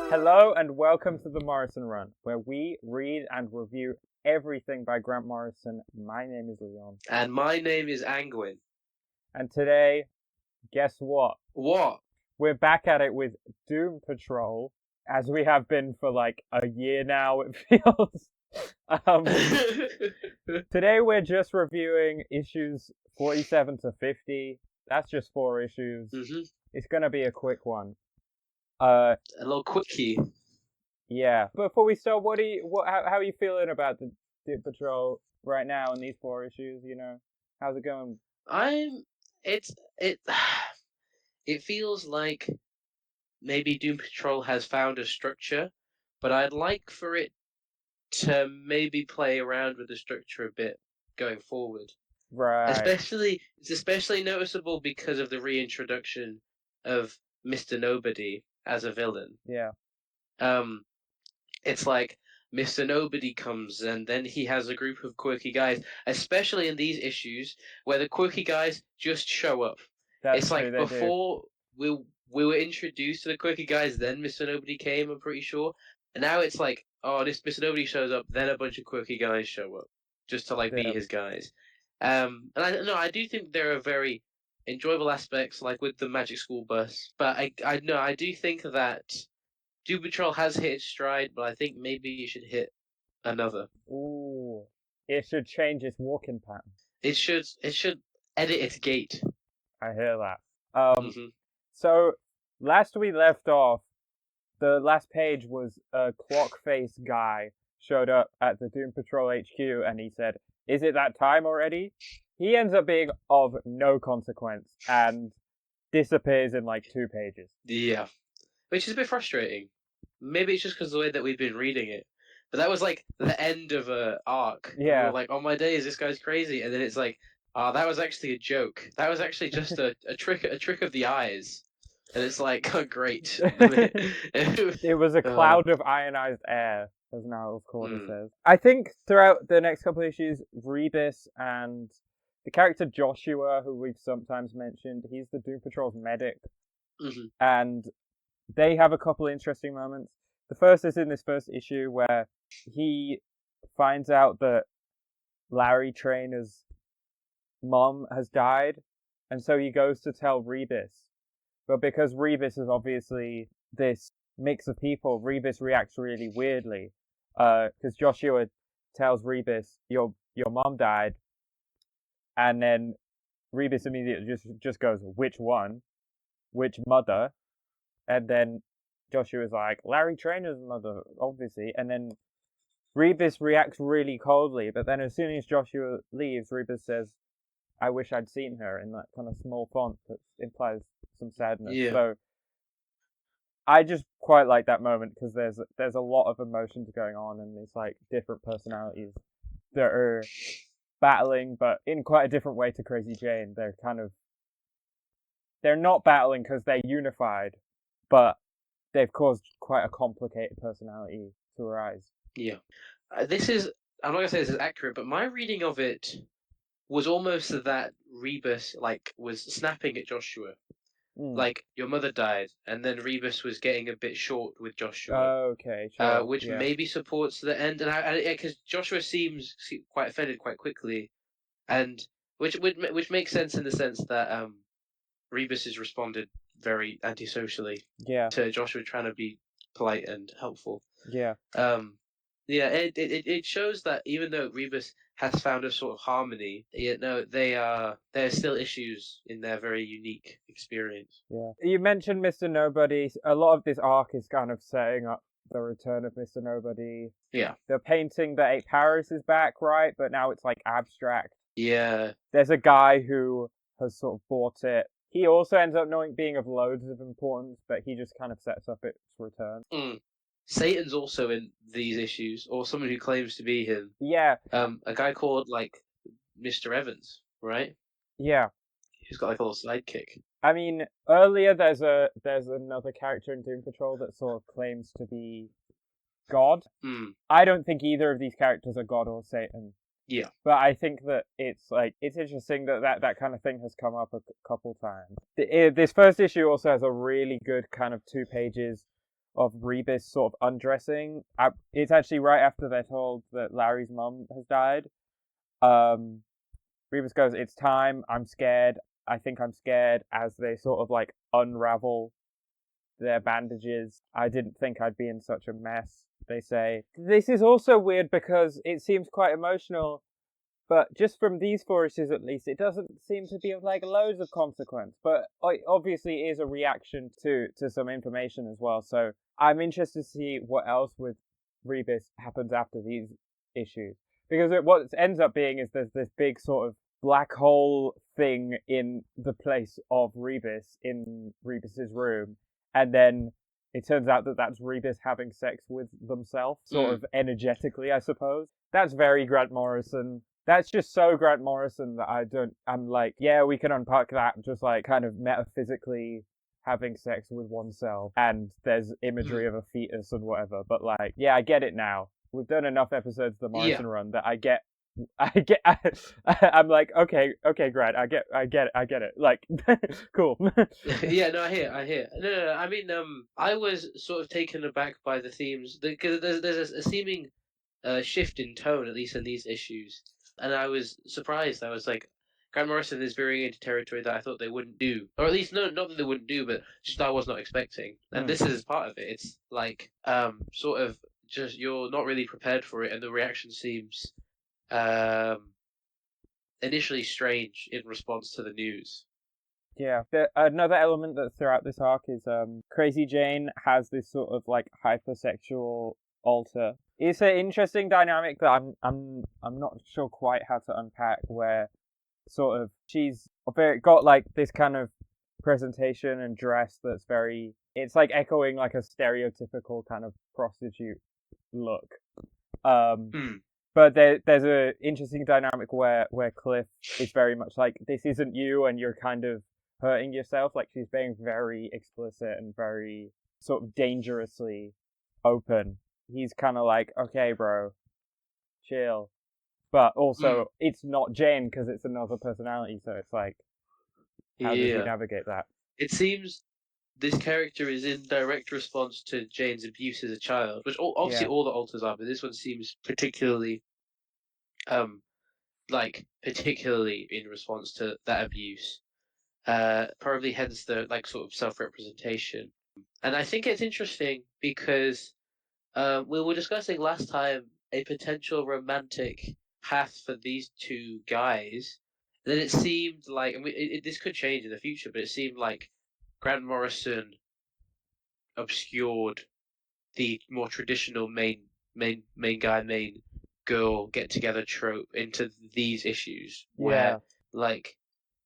Hello and welcome to the Morrison Run, where we read and review everything by Grant Morrison. My name is Leon. And my name is Angwin. And today, guess what? What? We're back at it with Doom Patrol, as we have been for like a year now, it feels. Today we're just reviewing issues 47 to 50. That's just 4 issues. Mm-hmm. It's going to be a quick one. A little quickie. Yeah. Before we start, how are you feeling about the Doom Patrol right now in these 4 issues? You know, how's it going? It it feels like maybe Doom Patrol has found a structure, but I'd like for it to maybe play around with the structure a bit going forward. Right. It's especially noticeable because of the reintroduction of Mr. Nobody as a villain. Yeah. Um, it's like Mr. Nobody comes and then he has a group of quirky guys, especially in these issues where the quirky guys just show up. That's It's true. like They do. before we were introduced to the quirky guys, then Mr. Nobody came, I'm pretty sure. And now it's like, oh, this Mr. Nobody shows up, then a bunch of quirky guys show up just to like be Yeah. his guys. And I do think there are very enjoyable aspects like with the Magic School Bus, but I do think that Doom Patrol has hit its stride, but I think maybe you should hit another. Ooh. It should change its walking pattern. It should edit its gait. I hear that. Hmm. So last we left off, the last page was a clock face guy showed up at the Doom Patrol HQ and he said, "Is it that time already?" He ends up being of no consequence and disappears in like 2 pages. Yeah, which is a bit frustrating. Maybe it's just because the way that we've been reading it. But that was like the end of a arc, and we were Yeah. like, "Oh my days, this guy's crazy!" And then it's like, "Ah, that was actually a joke. That was actually just a trick of the eyes." And it's like, "Oh, great." It was a uh, cloud of ionized air, as Niles Corder hmm. says. I think throughout the next couple of issues, Rebus and the character Joshua, who we've sometimes mentioned, he's the Doom Patrol's medic, Hmm. and they have a couple of interesting moments. The first is in this first issue where he finds out that Larry Trainer's mom has died, and so he goes to tell Rebus. But because Rebus is obviously this mix of people, Rebus reacts really weirdly. Because Joshua tells Rebus, "Your mom died," and then Rebus immediately just goes, "Which one? Which mother?" And then Joshua's like, "Larry Trainer's mother, obviously." And then Rebus reacts really coldly, but then as soon as Joshua leaves, Rebus says, "I wish I'd seen her," in that kind of small font that implies some sadness. Yeah. So I just quite like that moment because there's a lot of emotions going on and it's like different personalities that are battling, but in quite a different way to Crazy Jane. They're not battling because they're unified, but they've caused quite a complicated personality to arise. Yeah. This is, I'm not gonna say this is accurate, but my reading of it was almost that Rebus like was snapping at Joshua, Mm. like your mother died, and then Rebus was getting a bit short with Joshua, Okay, sure, which yeah, maybe supports the end, and because Joshua seems quite offended quite quickly, and which makes sense in the sense that Rebus has responded very antisocially yeah, to Joshua trying to be polite and helpful. yeah. Um, yeah, it shows that even though Rebus has found a sort of harmony, no, there are still issues in their very unique experience. Yeah. You mentioned Mr. Nobody. A lot of this arc is kind of setting up the return of Mr. Nobody. Yeah, The painting that Ape Paris is back, right? But now it's like abstract. yeah, There's a guy who has sort of bought it. He also ends up knowing being of loads of importance, but he just kind of sets up its return. mm. Satan's also in these issues, or someone who claims to be him. Yeah, A guy called like Mr. Evans, right? yeah. He's got like a little sidekick. I mean, earlier there's another character in Doom Patrol that sort of claims to be God. Hmm. I don't think either of these characters are God or Satan. Yeah. But I think that it's interesting that kind of thing has come up a couple times. This first issue also has a really good kind of 2 pages of Rebus sort of undressing. It's actually right after they're told that Larry's mum has died. Rebus goes, "It's time. I'm scared. I think I'm scared," as they sort of like unravel their bandages. "I didn't think I'd be in such a mess," they say. This is also weird because it seems quite emotional, but just from these 4 issues at least, it doesn't seem to be of like loads of consequence. But it obviously is a reaction to some information as well. So I'm interested to see what else with Rebus happens after these issues. Because what ends up being is there's this big sort of black hole thing in the place of Rebus, in Rebus's room. And then it turns out that that's Rebus having sex with themselves, sort of energetically, I suppose. That's very Grant Morrison. That's just so Grant Morrison that I'm like, yeah, we can unpack that, just like kind of metaphysically having sex with oneself. And there's imagery of a fetus and whatever. But like, yeah, I get it now. We've done enough episodes of the Morrison run that I'm like, okay, Grant, I get it. Like, cool. Yeah, no, I hear. No. I mean, I was sort of taken aback by the themes because there's a seeming shift in tone, at least in these issues, and I was surprised. I was like, Grant Morrison is veering into territory that I thought they wouldn't do, or at least not that they wouldn't do, but just I was not expecting. And this is part of it. It's like sort of just you're not really prepared for it, and the reaction seems um initially strange in response to the news. Yeah. Another element that's throughout this arc is Crazy Jane has this sort of like hypersexual alter. It's an interesting dynamic that I'm not sure quite how to unpack, where sort of she's got like this kind of presentation and dress that's very, it's like echoing like a stereotypical kind of prostitute look. But there's a interesting dynamic where Cliff is very much like, this isn't you, and you're kind of hurting yourself. Like, she's being very explicit and very sort of dangerously open. He's kind of like, okay, bro, chill. But also, it's not Jane because it's another personality. So it's like, how does he navigate that? It seems this character is in direct response to Jane's abuse as a child, which obviously all the alters are, but this one seems particularly, particularly in response to that abuse. Probably hence the like sort of self-representation. And I think it's interesting because we were discussing last time a potential romantic path for these two guys. And then it seemed like, and this could change in the future, but it seemed like Grant Morrison obscured the more traditional main guy, main girl get together trope into these issues where like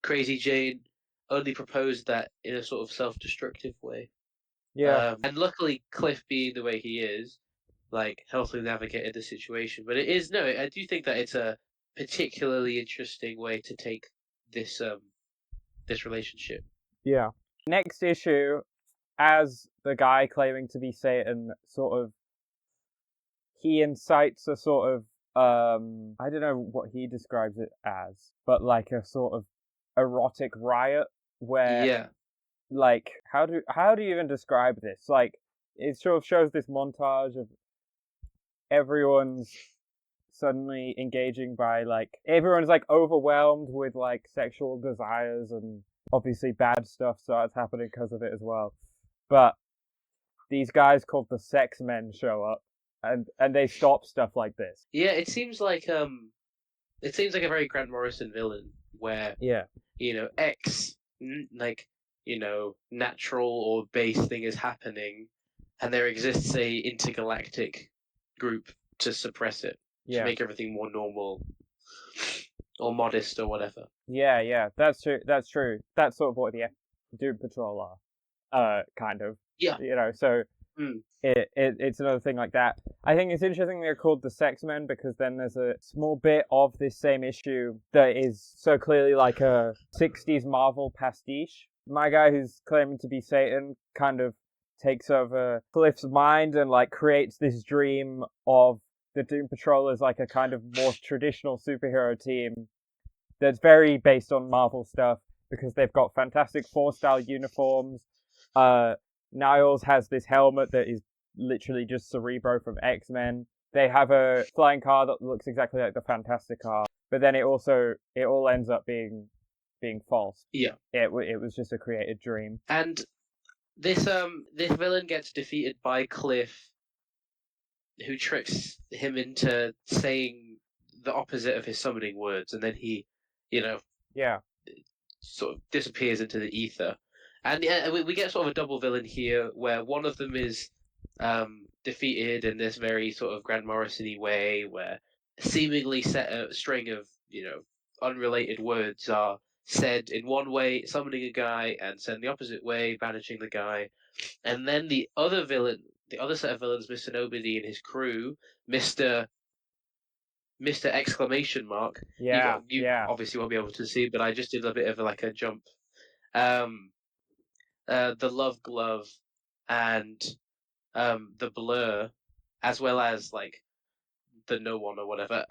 Crazy Jane only proposed that in a sort of self-destructive way. And luckily Cliff, being the way he is, like healthily navigated the situation. But it is, no, I do think that it's a particularly interesting way to take this this relationship. Yeah. Next issue, as the guy claiming to be Satan sort of, he incites a sort of I don't know what he describes it as, but like a sort of erotic riot where like, how do you even describe this? Like, it sort of shows this montage of everyone's suddenly engaging by like, everyone's like overwhelmed with like sexual desires, and obviously bad stuff starts happening because of it as well. But these guys called the Sex Men show up, and they stop stuff like this. Yeah, it seems like a very Grant Morrison villain where X like natural or base thing is happening, and there exists a intergalactic group to suppress it, to make everything more normal or modest or whatever. Yeah, that's true. That's true. That's sort of what the Doom Patrol are, kind of. Yeah. So it's another thing like that. I think it's interesting they're called the Sex Men, because then there's a small bit of this same issue that is so clearly like a 60s Marvel pastiche. My guy who's claiming to be Satan kind of takes over Cliff's mind and like creates this dream of the Doom Patrol as like a kind of more traditional superhero team that's very based on Marvel stuff, because they've got Fantastic Four style uniforms. Niles has this helmet that is literally just Cerebro from X-Men. They have a flying car that looks exactly like the Fantastic Car, but then it all ends up being false. Yeah. It was just a created dream. And this villain gets defeated by Cliff, who tricks him into saying the opposite of his summoning words, and then he, you know, Yeah. sort of disappears into the ether. And yeah, we get sort of a double villain here, where one of them is defeated in this very sort of Grant Morrison-y way, where seemingly set a string of unrelated words are said in one way, summoning a guy, and said in the opposite way, banishing the guy. And then the other villain, the other set of villains, Mr. Nobody and his crew, Mr. Exclamation mark. Yeah. You Yeah. obviously won't be able to see, but I just did a bit of like a jump. The Love Glove and the Blur, as well as like the No One or whatever.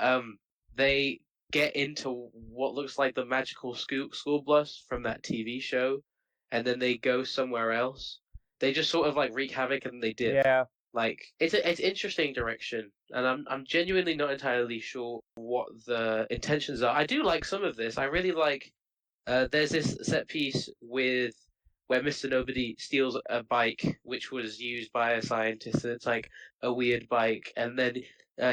They get into what looks like the magical school bus from that TV show, and then they go somewhere else. They just sort of like wreak havoc and they dip. Yeah. Like it's interesting direction, and I'm genuinely not entirely sure what the intentions are. I do like some of this. I really like. There's this set piece with where Mr. Nobody steals a bike which was used by a scientist, and it's like a weird bike, and then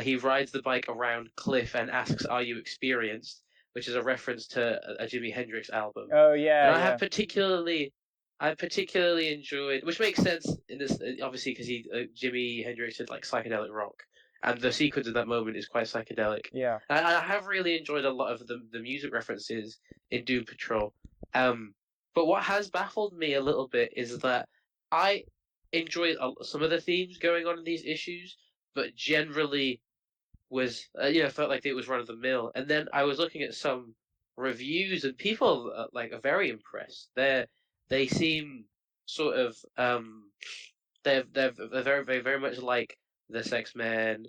he rides the bike around Cliff and asks, "Are you experienced?" Which is a reference to a Jimi Hendrix album, Oh and yeah. Yeah. I particularly enjoyed, which makes sense in this obviously because Jimi Hendrix did like psychedelic rock, and the sequence in that moment is quite psychedelic. Yeah. I have really enjoyed a lot of the music references in Doom Patrol. But what has baffled me a little bit is that I enjoyed some of the themes going on in these issues, but generally was felt like it was run of the mill. And then I was looking at some reviews, and people like are very impressed. They seem sort of they're very much like the Sex Men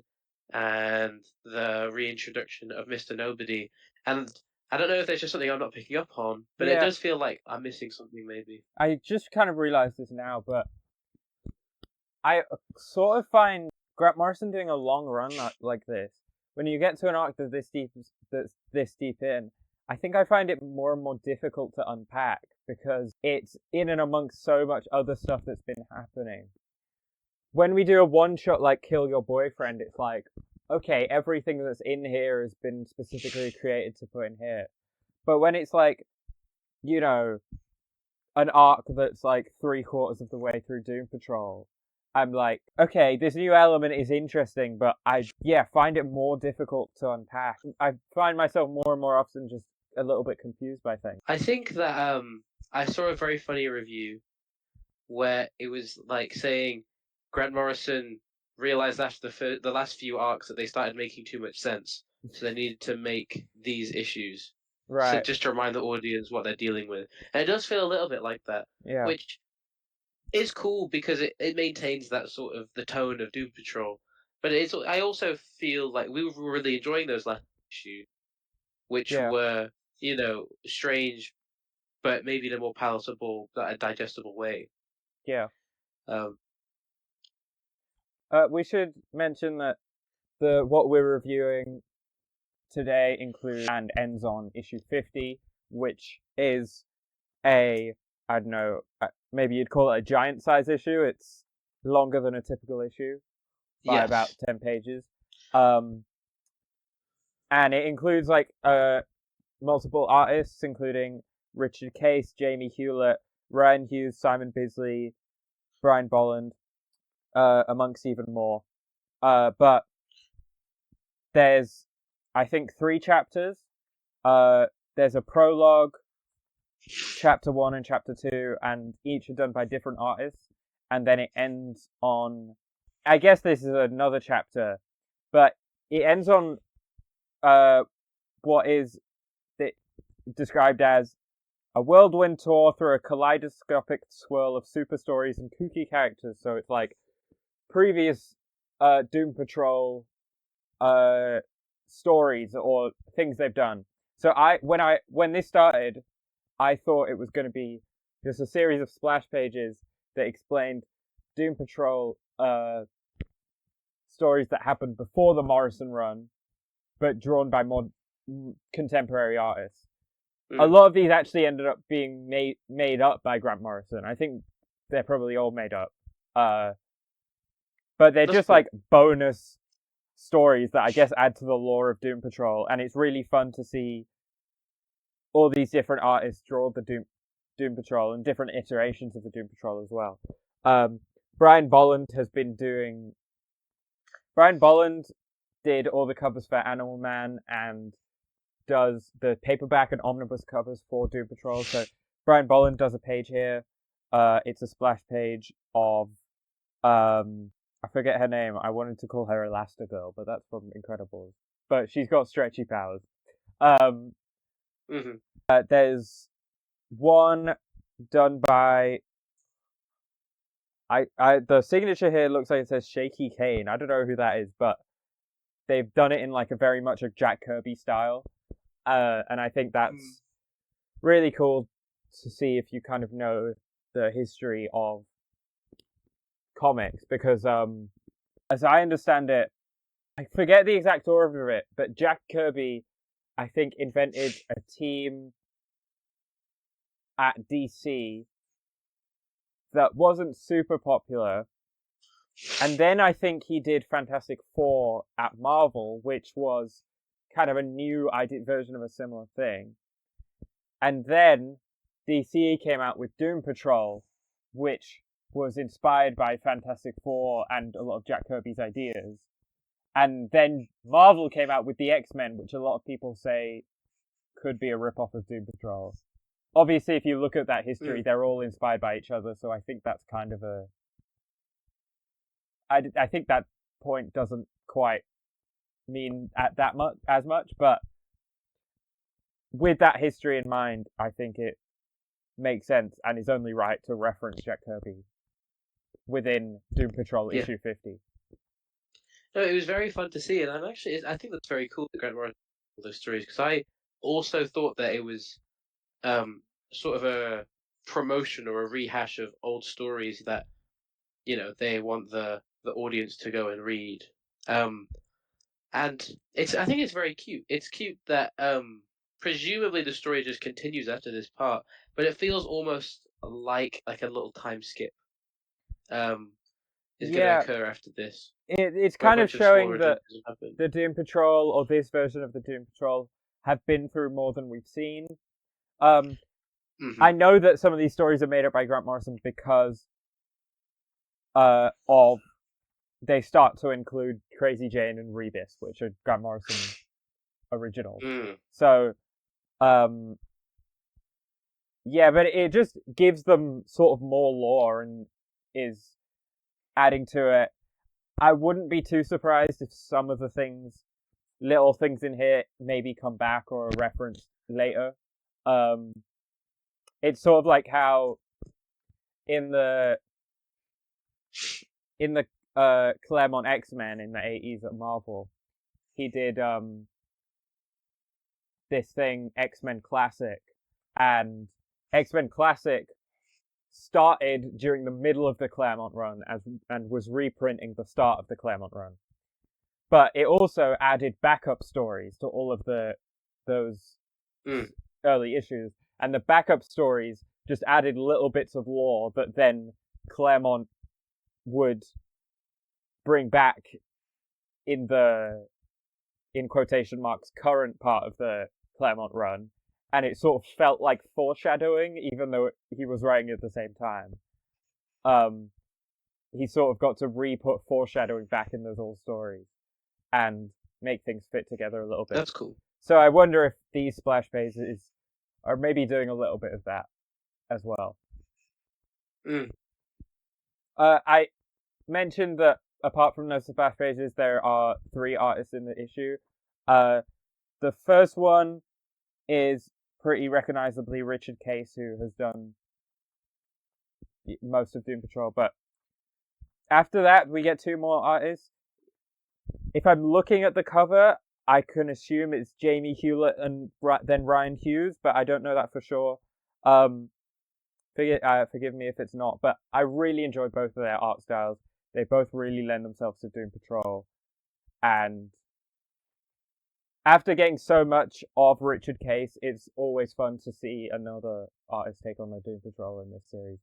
and the reintroduction of Mister Nobody. And I don't know if there's just something I'm not picking up on, but it Yeah. does feel like I'm missing something maybe. I just kind of realized this now, but I sort of find Grant Morrison doing a long run like this. When you get to an arc that's this deep in, I think I find it more and more difficult to unpack because it's in and amongst so much other stuff that's been happening. When we do a one shot like Kill Your Boyfriend, it's like, okay, everything that's in here has been specifically created to put in here. But when it's like, you know, an arc that's like 3/4 of the way through Doom Patrol, I'm like, okay, this new element is interesting, but I find it more difficult to unpack. I find myself more and more often just a little bit confused by things. I think that I saw a very funny review where it was like saying Grant Morrison realized after the last few arcs that they started making too much sense, so they needed to make these issues. So Right. just to remind the audience what they're dealing with. And it does feel a little bit like that, Yeah. which is cool because it maintains that sort of the tone of Doom Patrol. But I also feel like we were really enjoying those last issues, which Yeah. were, strange, but maybe in a more palatable, digestible way. Yeah. Um, We should mention that what we're reviewing today includes and ends on issue 50, which is I don't know, maybe you'd call it a giant size issue. It's longer than a typical issue by about yes. 10 pages. And it includes like multiple artists, including Richard Case, Jamie Hewlett, Ryan Hughes, Simon Bisley, Brian Bolland, amongst even more. But there's, I think, 3 chapters. There's a prologue, chapter 1 and chapter 2, and each are done by different artists. And then it ends on, I guess this is another chapter, but it ends on what is described as a whirlwind tour through a kaleidoscopic swirl of super stories and kooky characters. So it's like previous Doom Patrol stories or things they've done. So when this started, I thought it was going to be just a series of splash pages that explained Doom Patrol stories that happened before the Morrison run, but drawn by more contemporary artists. A lot of these actually ended up being made up by Grant Morrison. I think they're probably all made up. But they're just like bonus stories that I guess add to the lore of Doom Patrol, and it's really fun to see all these different artists draw the Doom Patrol and different iterations of the Doom Patrol as well. Brian Bolland did all the covers for Animal Man and does the paperback and omnibus covers for Doom Patrol. So Brian Bolland does a page here. It's a splash page of I forget her name. I wanted to call her Elastigirl, but that's from Incredibles. But she's got stretchy powers. There's one done by the signature here looks like it says Shaky Kane. I don't know who that is, but they've done it in like a very much a Jack Kirby style. And I think that's really cool to see if you kind of know the history of comics, because as I understand it, I forget the exact order of it, but Jack Kirby, I think, invented a team at DC that wasn't super popular, and then I think he did Fantastic Four at Marvel, which was kind of a new version of a similar thing. And then DC came out with Doom Patrol, which was inspired by Fantastic Four and a lot of Jack Kirby's ideas. And then Marvel came out with the X-Men, which a lot of people say could be a rip-off of Doom Patrol. Obviously, if you look at that history, they're all inspired by each other, so I think that's kind of a... I think that point doesn't quite mean as much, but with that history in mind, I think it makes sense and is only right to reference Jack Kirby within Doom Patrol issue 50. No, it was very fun to see, and I think that's very cool that Grant Morrison told those stories, because I also thought that it was sort of a promotion or a rehash of old stories that, you know, they want the audience to go and read. And I think it's very cute. It's cute that presumably the story just continues after this part, but it feels almost like a little time skip is going to occur after this. It's kind of showing that the Doom Patrol, or this version of the Doom Patrol, have been through more than we've seen. I know that some of these stories are made up by Grant Morrison because they start to include Crazy Jane and Rebis, which are Grant Morrison originals. So, yeah, but it just gives them sort of more lore and is adding to it. I wouldn't be too surprised if some of the little things in here maybe come back or are referenced later. It's sort of like how in the Claremont X-Men in the 80s at Marvel, he did this thing, X-Men Classic, and X-Men Classic started during the middle of the Claremont run and was reprinting the start of the Claremont run. But it also added backup stories to all of those early issues, and the backup stories just added little bits of lore that then Claremont would bring back in quotation marks, current part of the Claremont run, and it sort of felt like foreshadowing, even though he was writing at the same time. He sort of got to re-put foreshadowing back in those old stories and make things fit together a little bit. That's cool. So I wonder if these splash pages are maybe doing a little bit of that as well. I mentioned that apart from those splash pages, there are 3 artists in the issue. The first one is pretty recognizably Richard Case, who has done most of Doom Patrol, but after that we get 2 more artists. If I'm looking at the cover, I can assume it's Jamie Hewlett and then Ryan Hughes, but I don't know that for sure. Forgive me if it's not, but I really enjoy both of their art styles. They both really lend themselves to Doom Patrol, and after getting so much of Richard Case, it's always fun to see another artist take on the Doom Patrol in this series.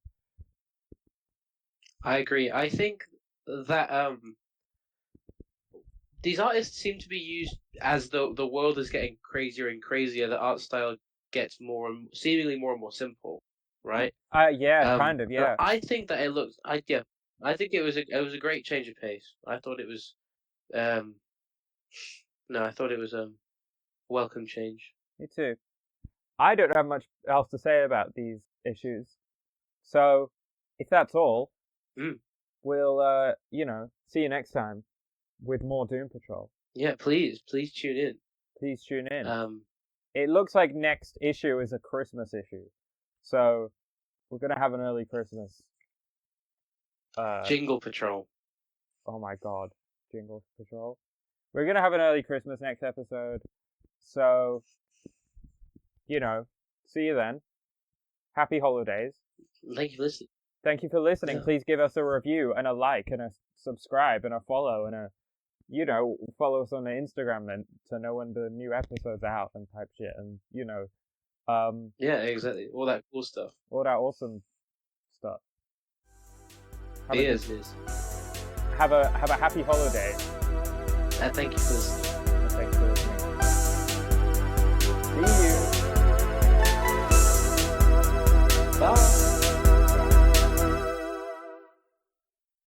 I agree. I think that these artists seem to be used as the world is getting crazier and crazier. The art style gets seemingly more and more simple, right? Yeah, kind of, yeah. I think that it looks. I think it was a great change of pace. I thought it was. No, I thought it was a welcome change. Me too. I don't have much else to say about these issues, so if that's all, we'll see you next time with more Doom Patrol. Yeah, please tune in. Please tune in. It looks like next issue is a Christmas issue, so we're gonna have an early Christmas. Jingle Patrol. Oh my God, Jingle Patrol. We're gonna have an early Christmas next episode, so see you then. Happy holidays. Thank you for listening. Thank you for listening. Yeah. Please give us a review and a like and a subscribe and a follow and a follow us on the Instagram then to know when the new episode's out and type shit and yeah, exactly. All that cool stuff. All that awesome stuff. Yes. Have a happy holiday. Thank you for listening. Thanks for listening. See you. Bye.